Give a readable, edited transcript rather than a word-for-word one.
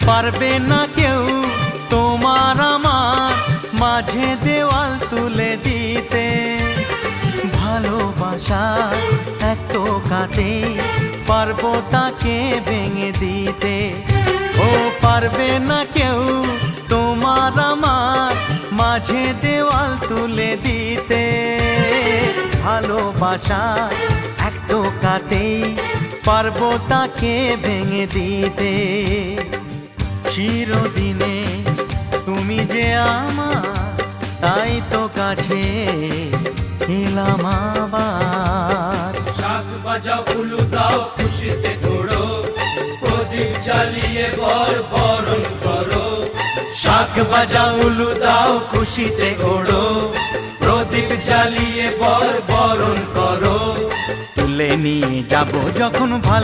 পারবে না কেউ তোমার আমার মাঝে দেওয়াল তুলে দিতে। ভালোবাসা এক টোকাতে পারবো তাকে ভেঙে দিতে। ও পারবে না কেউ তোমার আমার মাঝে দেওয়াল তুলে দিতে। ভালোবাসা এক টোকাতেই পারবো তাকে ভেঙে দিতে। চিরদিনে তুমি যে আমার, তাই তো কাছে এলাম আবার। শাক বাজাও উলু দাও খুশিতে ঘোড়ো, প্রদীপ জ্বালিয়ে বরণ করো। শাক বাজাও উলু দাও খুশিতে ঘোড়ো, প্রদীপ জ্বালিয়ে বরণ করো। তুলে নিয়ে যাব যখন ভালো